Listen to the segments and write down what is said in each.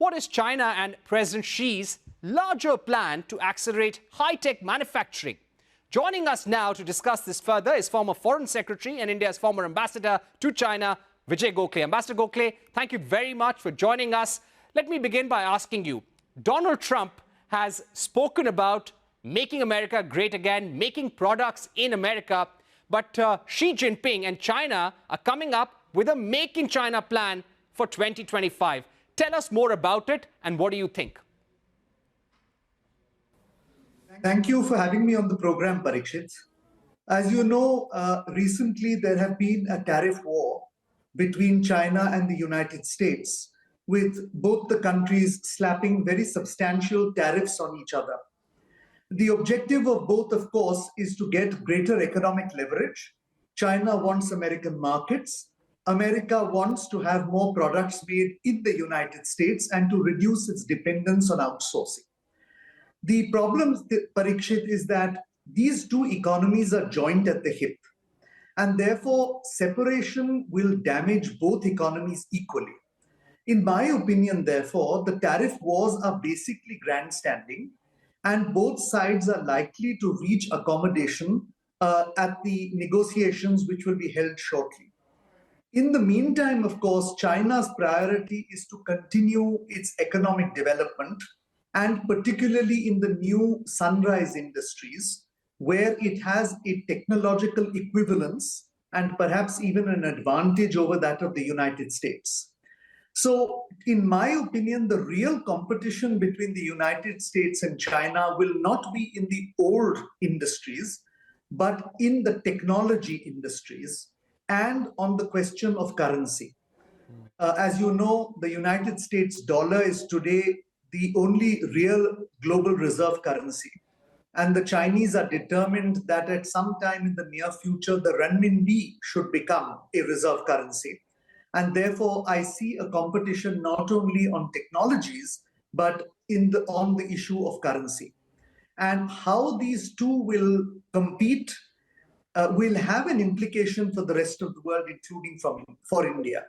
What is China and President Xi's larger plan to accelerate high-tech manufacturing? Joining us now to discuss this further is former Foreign Secretary and India's former Ambassador to China, Vijay Gokhale. Ambassador Gokhale, thank you very much for joining us. Let me begin by asking you, Donald Trump has spoken about making America great again, making products in America, but Xi Jinping and China are coming up with a Make in China plan for 2025. Tell us more about it and what do you think? Thank you for having me on the program, Parikshit. As you know, recently there have been a tariff war between China and the United States, with both the countries slapping very substantial tariffs on each other. The objective of both, of course, is to get greater economic leverage. China wants American markets. America wants to have more products made in the United States and to reduce its dependence on outsourcing. The problem, Parikshit, is that these two economies are joined at the hip, and therefore separation will damage both economies equally. In my opinion, therefore, the tariff wars are basically grandstanding, and both sides are likely to reach accommodation at the negotiations which will be held shortly. In the meantime, of course, China's priority is to continue its economic development, and particularly in the new sunrise industries, where it has a technological equivalence and perhaps even an advantage over that of the United States. So, in my opinion, the real competition between the United States and China will not be in the old industries, but in the technology industries and on the question of currency. As you know, the United States dollar is today the only real global reserve currency. And the Chinese are determined that at some time in the near future, the renminbi should become a reserve currency. And therefore, I see a competition not only on technologies, but on the issue of currency. And how these two will compete will have an implication for the rest of the world, including for India.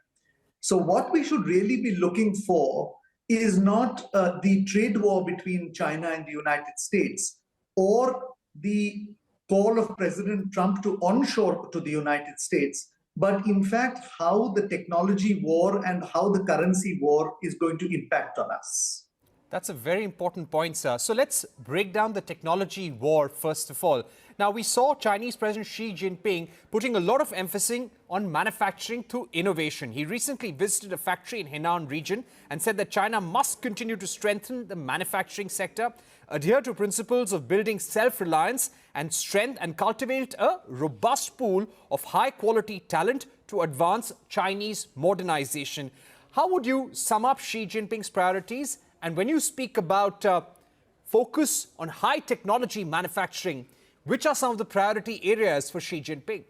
So what we should really be looking for is not the trade war between China and the United States or the call of President Trump to onshore to the United States, but in fact, how the technology war and how the currency war is going to impact on us. That's a very important point, sir. So let's break down the technology war first of all. Now, we saw Chinese President Xi Jinping putting a lot of emphasis on manufacturing through innovation. He recently visited a factory in Henan region and said that China must continue to strengthen the manufacturing sector, adhere to principles of building self-reliance and strength, and cultivate a robust pool of high-quality talent to advance Chinese modernization. How would you sum up Xi Jinping's priorities? And when you speak about focus on high technology manufacturing, which are some of the priority areas for Xi Jinping?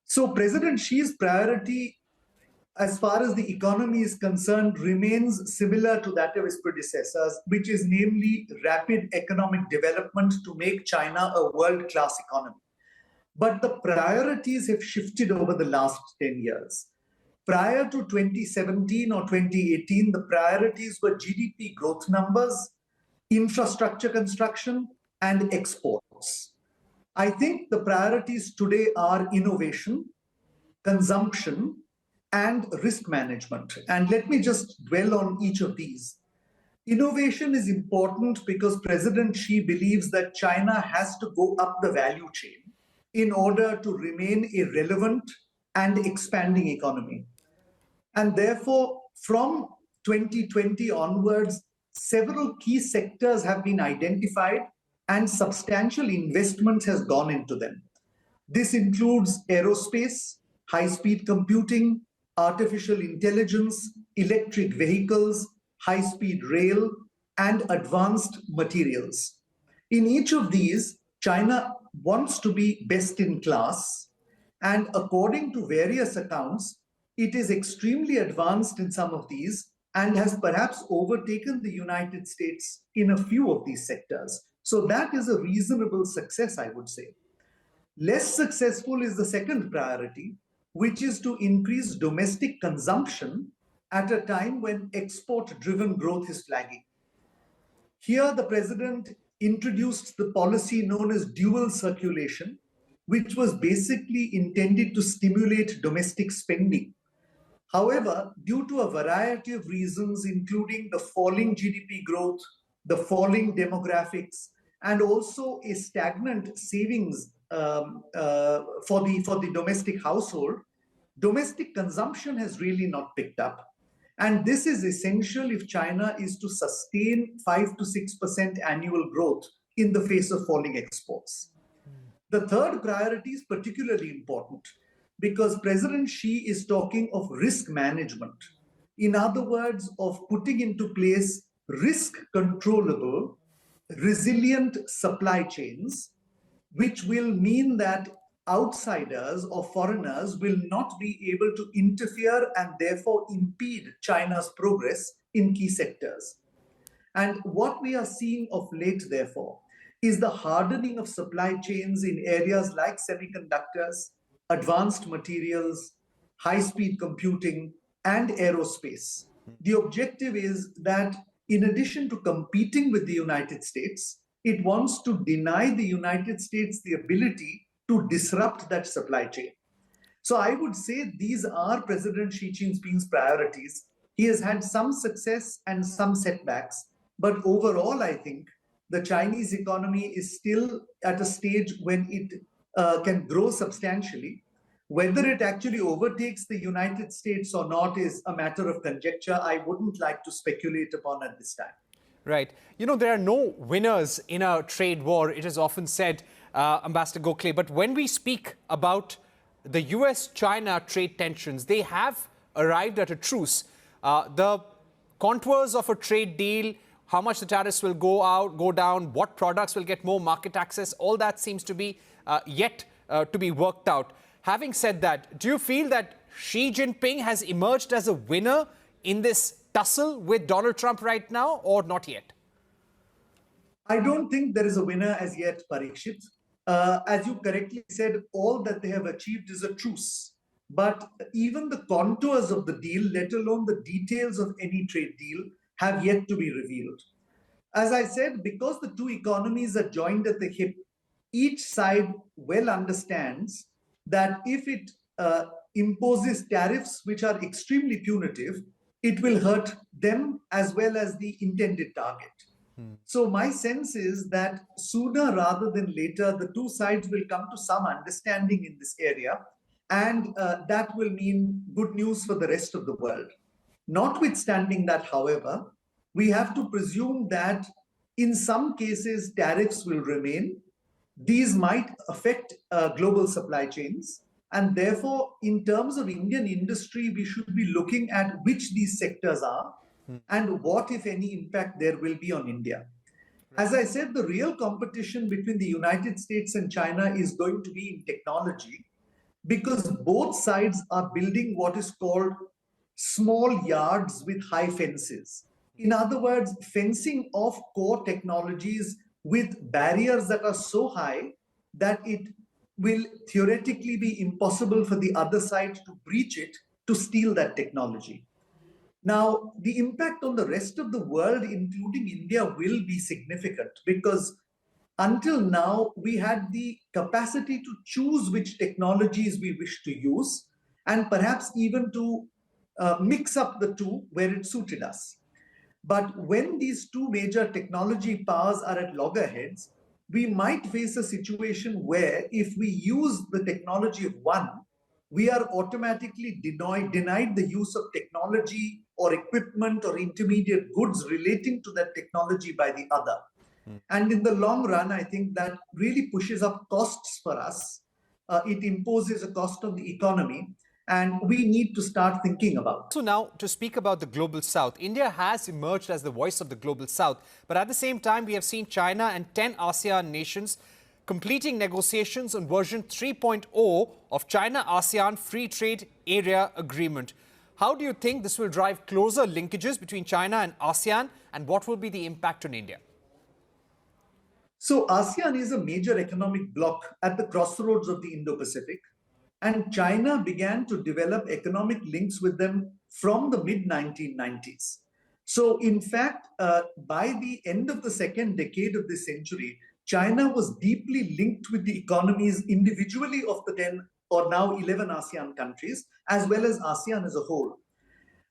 So President Xi's priority, as far as the economy is concerned, remains similar to that of his predecessors, which is namely rapid economic development to make China a world-class economy. But the priorities have shifted over the last 10 years. Prior to 2017 or 2018, the priorities were GDP growth numbers, infrastructure construction, and exports. I think the priorities today are innovation, consumption, and risk management. And let me just dwell on each of these. Innovation is important because President Xi believes that China has to go up the value chain in order to remain a relevant and expanding economy. And therefore, from 2020 onwards, several key sectors have been identified and substantial investment has gone into them. This includes aerospace, high-speed computing, artificial intelligence, electric vehicles, high-speed rail, and advanced materials. In each of these, China wants to be best in class, and according to various accounts, it is extremely advanced in some of these and has perhaps overtaken the United States in a few of these sectors. So that is a reasonable success, I would say. Less successful is the second priority, which is to increase domestic consumption at a time when export-driven growth is flagging. Here, the president introduced the policy known as dual circulation, which was basically intended to stimulate domestic spending. However, due to a variety of reasons, including the falling GDP growth, the falling demographics, and also a stagnant savings for the domestic household, domestic consumption has really not picked up. And this is essential if China is to sustain 5 to 6% annual growth in the face of falling exports. The third priority is particularly important because President Xi is talking of risk management. In other words, of putting into place risk controllable, resilient supply chains, which will mean that outsiders or foreigners will not be able to interfere and therefore impede China's progress in key sectors. And what we are seeing of late, therefore, is the hardening of supply chains in areas like semiconductors, advanced materials, high-speed computing, and aerospace. The objective is that in addition to competing with the United States, it wants to deny the United States the ability to disrupt that supply chain. So I would say these are President Xi Jinping's priorities. He has had some success and some setbacks, but overall, I think the Chinese economy is still at a stage when it can grow substantially. Whether it actually overtakes the United States or not is a matter of conjecture. I wouldn't like to speculate upon at this time. Right. You know, there are no winners in a trade war, it is often said, Ambassador Gokhale. But when we speak about the US-China trade tensions, they have arrived at a truce. The contours of a trade deal, how much the tariffs will go down, what products will get more market access, all that seems to be yet to be worked out. Having said that, do you feel that Xi Jinping has emerged as a winner in this tussle with Donald Trump right now, or not yet? I don't think there is a winner as yet, Parikshit. As you correctly said, all that they have achieved is a truce. But even the contours of the deal, let alone the details of any trade deal, have yet to be revealed. As I said, because the two economies are joined at the hip, each side well understands that if it imposes tariffs which are extremely punitive, it will hurt them as well as the intended target. So my sense is that sooner rather than later, the two sides will come to some understanding in this area, and that will mean good news for the rest of the world. Notwithstanding that, however, we have to presume that in some cases, tariffs will remain. These might affect global supply chains. And therefore, in terms of Indian industry, we should be looking at which these sectors are and what, if any, impact there will be on India. As I said, the real competition between the United States and China is going to be in technology, because both sides are building what is called small yards with high fences. In other words, fencing off core technologies with barriers that are so high that it will theoretically be impossible for the other side to breach it to steal that technology. Now, the impact on the rest of the world, including India, will be significant because until now, we had the capacity to choose which technologies we wish to use and perhaps even to mix up the two where it suited us. But when these two major technology powers are at loggerheads, we might face a situation where if we use the technology of one, we are automatically denied the use of technology or equipment or intermediate goods relating to that technology by the other. And in the long run, I think that really pushes up costs for us. It imposes a cost on the economy, and we need to start thinking about it. So now, to speak about the Global South, India has emerged as the voice of the Global South. But at the same time, we have seen China and 10 ASEAN nations completing negotiations on version 3.0 of China-ASEAN Free Trade Area Agreement. How do you think this will drive closer linkages between China and ASEAN, and what will be the impact on India? So ASEAN is a major economic bloc at the crossroads of the Indo-Pacific, and China began to develop economic links with them from the mid-1990s. So in fact, by the end of the second decade of this century, China was deeply linked with the economies individually of the 10 or now 11 ASEAN countries, as well as ASEAN as a whole.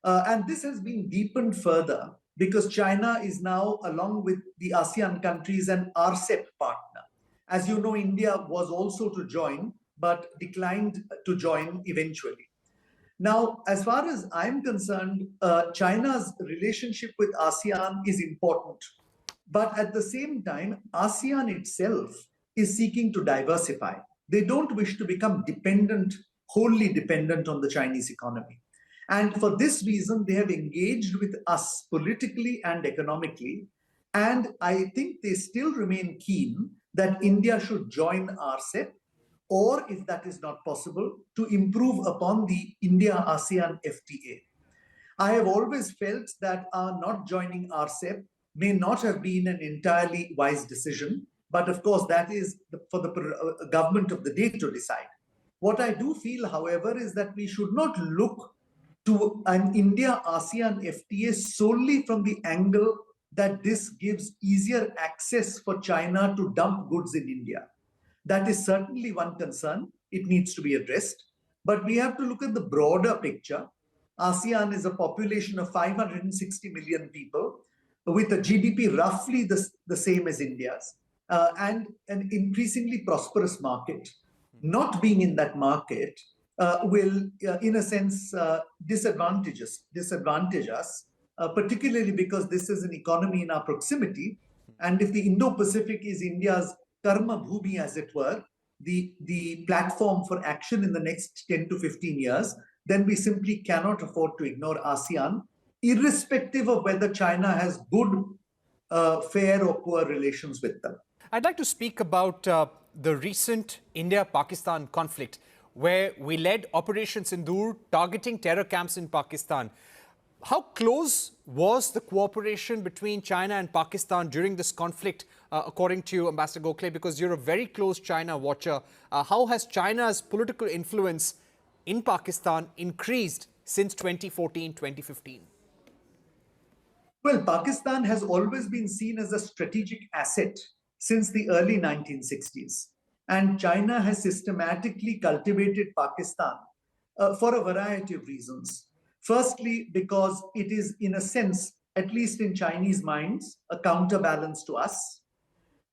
And this has been deepened further because China is now, along with the ASEAN countries, an RCEP partner. As you know, India was also to join, but declined to join eventually. Now, as far as I'm concerned, China's relationship with ASEAN is important. But at the same time, ASEAN itself is seeking to diversify. They don't wish to become dependent, wholly dependent on the Chinese economy. And for this reason, they have engaged with us politically and economically. And I think they still remain keen that India should join RCEP, or if that is not possible, to improve upon the India-ASEAN FTA. I have always felt that our not joining RCEP may not have been an entirely wise decision, but of course that is for the government of the day to decide. What I do feel, however, is that we should not look to an India-ASEAN FTA solely from the angle that this gives easier access for China to dump goods in India. That is certainly one concern. It needs to be addressed. But we have to look at the broader picture. ASEAN is a population of 560 million people with a GDP roughly the same as India's, and an increasingly prosperous market. Not being in that market will, in a sense, disadvantage us, particularly because this is an economy in our proximity. And if the Indo-Pacific is India's karma bhumi, as it were, the platform for action in the next 10 to 15 years, then we simply cannot afford to ignore ASEAN, irrespective of whether China has good, fair or poor relations with them. I'd like to speak about the recent India-Pakistan conflict, where we led Operation Sindoor targeting terror camps in Pakistan. How close was the cooperation between China and Pakistan during this conflict, according to you, Ambassador Gokhale, because you're a very close China watcher? How has China's political influence in Pakistan increased since 2014, 2015? Well, Pakistan has always been seen as a strategic asset since the early 1960s. And China has systematically cultivated Pakistan for a variety of reasons. Firstly, because it is, in a sense, at least in Chinese minds, a counterbalance to us.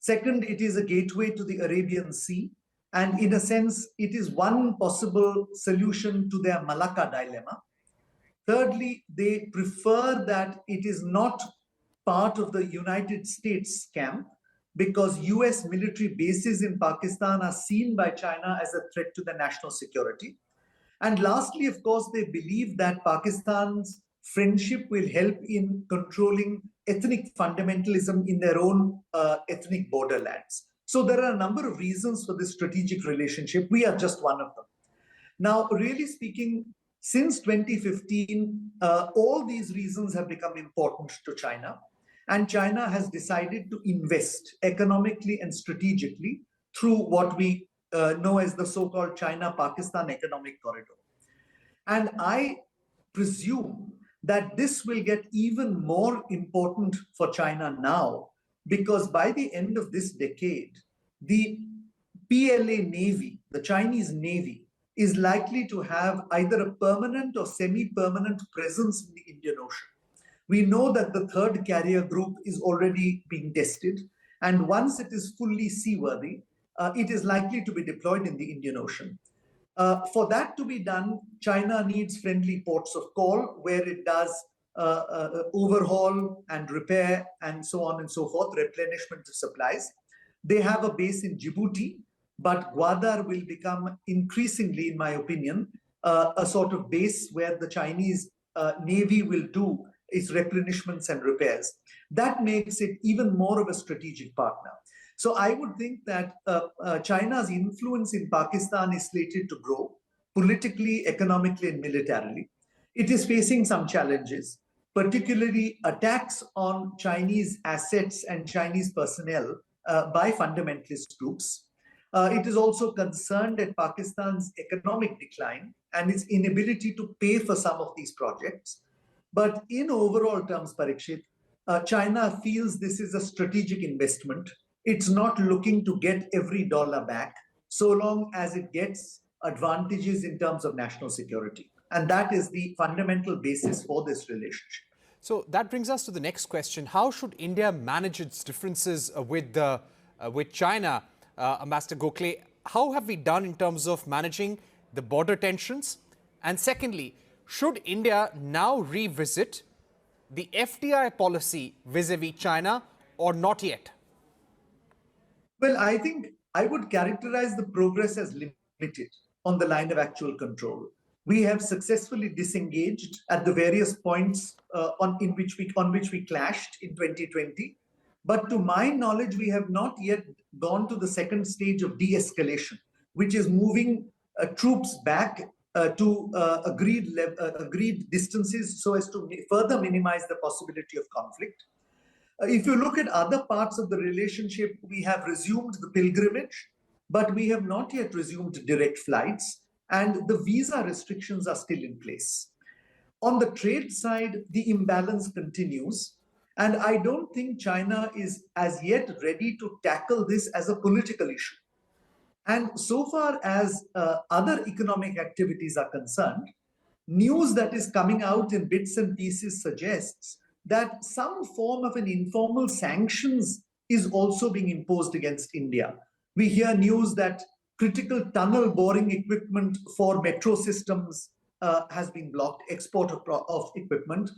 Second, it is a gateway to the Arabian Sea. And in a sense, it is one possible solution to their Malacca dilemma. Thirdly, they prefer that it is not part of the United States camp, because US military bases in Pakistan are seen by China as a threat to their national security. And lastly, of course, they believe that Pakistan's friendship will help in controlling ethnic fundamentalism in their own ethnic borderlands. So there are a number of reasons for this strategic relationship. We are just one of them. Now, really speaking, since 2015, all these reasons have become important to China. And China has decided to invest economically and strategically through what we know as the so-called China-Pakistan Economic Corridor. And I presume that this will get even more important for China now, because by the end of this decade, the PLA Navy, the Chinese Navy, is likely to have either a permanent or semi-permanent presence in the Indian Ocean. We know that the third carrier group is already being tested, and once it is fully seaworthy, it is likely to be deployed in the Indian Ocean. For that to be done, China needs friendly ports of call where it does overhaul and repair and so on and so forth, replenishment of supplies. They have a base in Djibouti, but Gwadar will become increasingly, in my opinion, a sort of base where the Chinese Navy will do its replenishments and repairs. That makes it even more of a strategic partner. So I would think that China's influence in Pakistan is slated to grow politically, economically, and militarily. It is facing some challenges, particularly attacks on Chinese assets and Chinese personnel by fundamentalist groups. It is also concerned at Pakistan's economic decline and its inability to pay for some of these projects. But in overall terms, Parikshit, China feels this is a strategic investment. It's not looking to get every dollar back so long as it gets advantages in terms of national security. And that is the fundamental basis for this relationship. So that brings us to the next question. How should India manage its differences with China? Ambassador Gokhale, how have we done in terms of managing the border tensions? And secondly, should India now revisit the FDI policy vis-a-vis China or not yet? Well, I think I would characterize the progress as limited on the line of actual control. We have successfully disengaged at the various points on which we clashed in 2020. But to my knowledge, we have not yet gone to the second stage of de-escalation, which is moving troops back to agreed distances so as to further minimize the possibility of conflict. If you look at other parts of the relationship, we have resumed the pilgrimage, but we have not yet resumed direct flights, and the visa restrictions are still in place. On the trade side, the imbalance continues, and I don't think China is as yet ready to tackle this as a political issue. And so far as other economic activities are concerned, news that is coming out in bits and pieces suggests that some form of an informal sanctions is also being imposed against India. We hear news that critical tunnel boring equipment for metro systems has been blocked, export of equipment.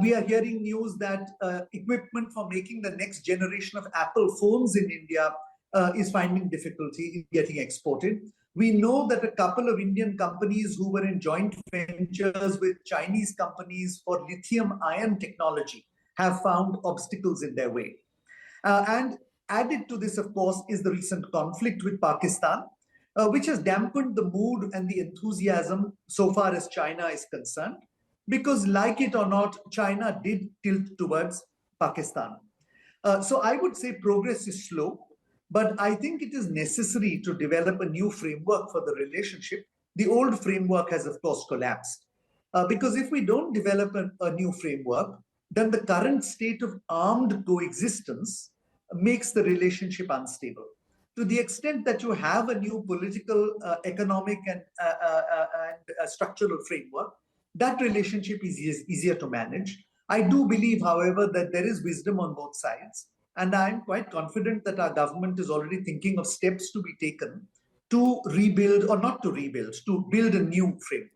We are hearing news that equipment for making the next generation of Apple phones in India is finding difficulty in getting exported. We know that a couple of Indian companies who were in joint ventures with Chinese companies for lithium-ion technology have found obstacles in their way. And added to this, of course, is the recent conflict with Pakistan, which has dampened the mood and the enthusiasm so far as China is concerned, because like it or not, China did tilt towards Pakistan. So I would say progress is slow, but I think it is necessary to develop a new framework for the relationship. The old framework has, of course, collapsed. Because if we don't develop a new framework, then the current state of armed coexistence makes the relationship unstable. To the extent that you have a new political, economic, and structural framework, that relationship is easier to manage. I do believe, however, that there is wisdom on both sides. And I'm quite confident that our government is already thinking of steps to be taken to rebuild, or not to rebuild, to build a new framework.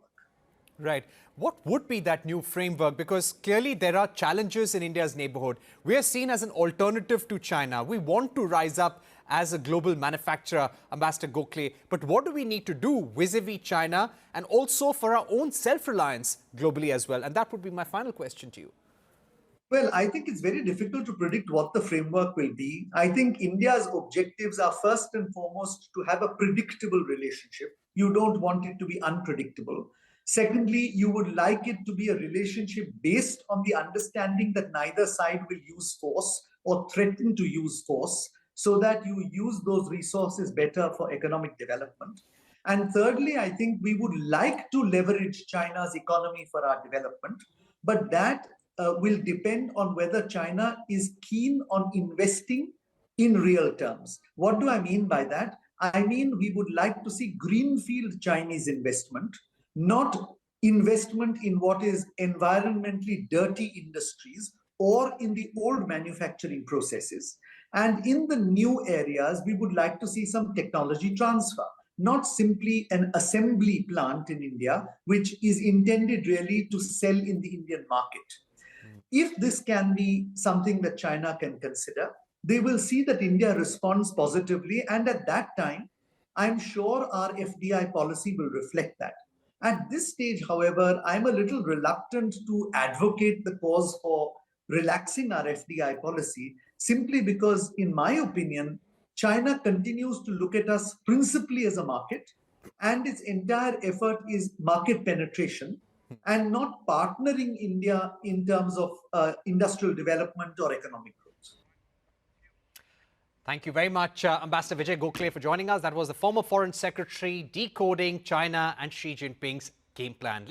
Right. What would be that new framework? Because clearly there are challenges in India's neighborhood. We are seen as an alternative to China. We want to rise up as a global manufacturer, Ambassador Gokhale. But what do we need to do vis-a-vis China and also for our own self-reliance globally as well? And that would be my final question to you. Well, I think it's very difficult to predict what the framework will be. I think India's objectives are first and foremost to have a predictable relationship. You don't want it to be unpredictable. Secondly, you would like it to be a relationship based on the understanding that neither side will use force or threaten to use force, so that you use those resources better for economic development. And thirdly, I think we would like to leverage China's economy for our development, but that will depend on whether China is keen on investing in real terms. What do I mean by that? I mean, we would like to see greenfield Chinese investment, not investment in what is environmentally dirty industries or in the old manufacturing processes. And in the new areas, we would like to see some technology transfer, not simply an assembly plant in India, which is intended really to sell in the Indian market. If this can be something that China can consider, they will see that India responds positively. And at that time, I'm sure our FDI policy will reflect that. At this stage, however, I'm a little reluctant to advocate the cause for relaxing our FDI policy, simply because, in my opinion, China continues to look at us principally as a market, and its entire effort is market penetration and not partnering India in terms of industrial development or economic growth. Thank you very much, Ambassador Vijay Gokhale, for joining us. That was the former Foreign Secretary decoding China and Xi Jinping's game plan.